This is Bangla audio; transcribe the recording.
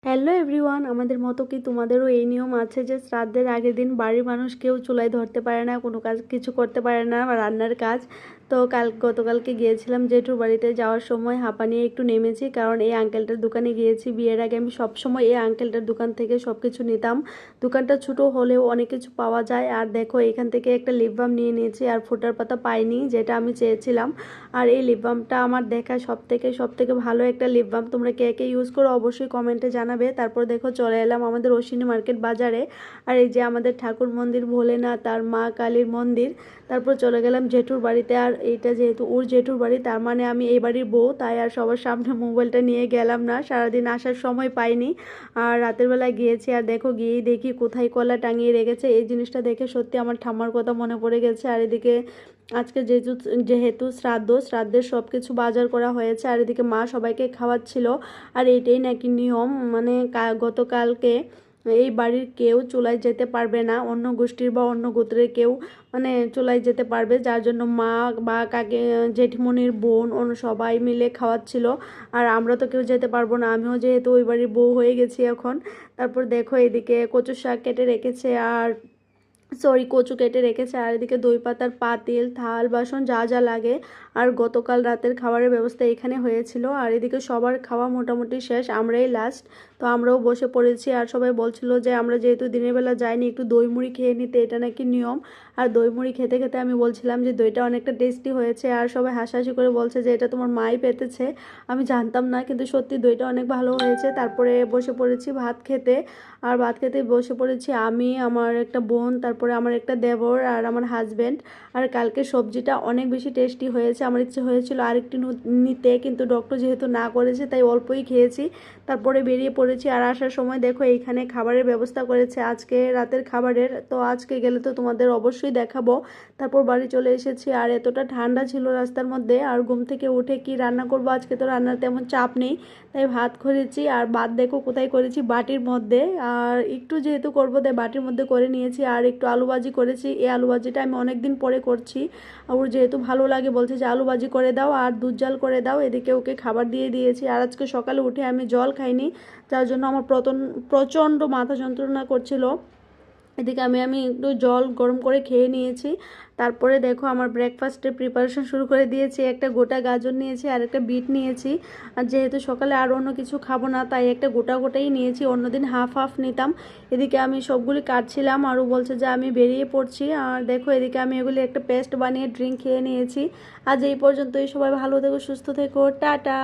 হ্যালো এভরিওয়ান, আমাদের মতো কি তোমাদেরও এই নিয়ম আছে যে শ্রাদ্ধের আগের দিন বাড়ির মানুষ কেউ চুলায় ধরতে পারে না, কোনো কাজ কিছু করতে পারে না বা রান্নার কাজ? তো গতকালকে গিয়েছিলাম জেঠুর বাড়িতে। যাওয়ার সময় হাঁপানিয়ে একটু নেমেছি, কারণ এই আঙ্কেলটার দোকানে গিয়েছি। বিয়ের আগে আমি সবসময় এই আঙ্কেলটার দোকান থেকে সব কিছু নিতাম। দোকানটা ছোটো হলেও অনেক কিছু পাওয়া যায়। আর দেখো, এখান থেকে একটা লিপ বাম নিয়ে নিয়েছি, আর ফোটার পাতা পাইনি, যেটা আমি চেয়েছিলাম। আর এই লিপ বামটা আমার দেখা সব থেকে ভালো একটা লিপ বাম। তোমরা কে কে ইউজ করো অবশ্যই কমেন্টে জানাবে। তারপর দেখো, চলে এলাম আমাদের অশ্বিনী মার্কেট বাজারে। আর এই যে আমাদের ঠাকুর মন্দির ভোলেনাথ আর মা কালীর মন্দির। তারপর চলে গেলাম জেঠুর বাড়িতে। আর এইটা যেহেতু ওর জেঠুর বাড়ি, তার মানে আমি এই বাড়ির বউ, তাই আর সবার সামনে মোবাইলটা নিয়ে গেলাম না, সারাদিন আসার সময় পাইনি। আর রাতের বেলা গিয়েছি, আর দেখো গিয়েই দেখি কোথায় কলা টাঙিয়ে রেখেছে। এই জিনিসটা দেখে সত্যি আমার ঠাম্মার কথা মনে পড়ে গেছে। আর এদিকে আজকে যেহেতু শ্রাদ্ধের সব কিছু বাজার করা হয়েছে, আর এদিকে মা সবাইকে খাওয়াচ্ছিল। আর এইটাই নাকি নিয়ম, মানে গতকালকে এই বাড়ির কেউ চুলায় যেতে পারবে না, অন্য গোষ্ঠীর বা অন্য গোত্রের কেউ মানে চুলায় যেতে পারবে, যার জন্য মা বা কাকে জেঠিমনির বোন অন্য সবাই মিলে খাওয়াচ্ছিল। আর আমরা তো কেউ যেতে পারবো না, আমিও যেহেতু ওই বাড়ির বউ হয়ে গেছি এখন। তারপর দেখো, এদিকে কচুর শাক কেটে রেখেছে, আর কচু কেটে রেখেছে। আর এদিকে দই পাতার পাতিল, থাল বাসন যা যা লাগে। আর গতকাল রাতের খাবারের ব্যবস্থা এখানে হয়েছিল। আর এদিকে সবার খাওয়া মোটামুটি শেষ, আমরাই লাস্ট। তো আমরাও বসে পড়েছি। আর সবাই বলছিল যে আমরা যেহেতু দিনের বেলা যাইনি, একটু দই মুড়ি খেয়ে নিতে, এটা নাকি নিয়ম। আর দই মুড়ি খেতে খেতে আমি বলছিলাম যে দইটা অনেকটা টেস্টি হয়েছে। আর সবাই হাসাহাসি করে বলছে যে এটা তোমার মাই পেতেছে। আমি জানতাম না, কিন্তু সত্যি দইটা অনেক ভালো হয়েছে। তারপরে বসে পড়েছি ভাত খেতে। আর ভাত খেতে বসে পড়েছি আমি, আমার একটা বোন, তারপরে আমার একটা দেবর আর আমার হাজব্যান্ড। আর কালকে সবজিটা অনেক বেশি টেস্টি হয়েছে। আমার ইচ্ছে হয়েছিল আরেকটু নিতে, কিন্তু ডক্টর যেহেতু না করেছে তাই অল্পই খেয়েছি। তারপরে বেরিয়ে পড়েছি। আর আসার সময় দেখো এইখানে খাবারের ব্যবস্থা করেছে আজকে রাতের খাবারের। তো আজকে গেলে তো তোমাদের অবশ্যই দেখাবো। তারপর বাড়ি চলে এসেছি। আর এতটা ঠান্ডা ছিল রাস্তার মধ্যে, আর ঘুম থেকে উঠে কি রান্না করব, আজকে তো রান্নার তেমন চাপ নেই, তাই ভাত করেছি। আর ভাত দেখো কোথায় করেছি, বাটির মধ্যে। আর একটু যেহেতু করবো তাই বাটির মধ্যে করে নিয়েছি। আর একটু আলু ভাজি করেছি। এই আলু ভাজিটা আমি অনেক দিন পরে করছি। ওর যেহেতু ভালো লাগে, বলছে যে আলু ভাজি করে দাও আর দুধ জাল করে দাও। এদিকে ওকে খাবার দিয়ে দিয়েছি। আর আজকে সকালে উঠে আমি জল খাইনি, যার জন্য আমার প্রচণ্ড মাথা যন্ত্রণা করছিল। এদিকে আমি একটু জল গরম করে খেয়ে নিয়েছি। তারপরে দেখো, আমার ব্রেকফাস্টের প্রিপারেশন শুরু করে দিয়েছি। একটা গোটা গাজর নিয়েছি আর একটা বিট নিয়েছি। আর যেহেতু সকালে আর অন্য কিছু খাবো না, তাই একটা গোটাই নিয়েছি, অন্যদিন হাফ হাফ নিতাম। এদিকে আমি সবগুলি কাটছিলাম, আর ও বলছে যে আমি বেরিয়ে পড়ছি। আর দেখো, এদিকে আমি এগুলি একটা পেস্ট বানিয়ে ড্রিঙ্ক খেয়ে নিয়েছি। আজ এই পর্যন্তই, সবাই ভালো থেকো, সুস্থ থেকো, টাটা।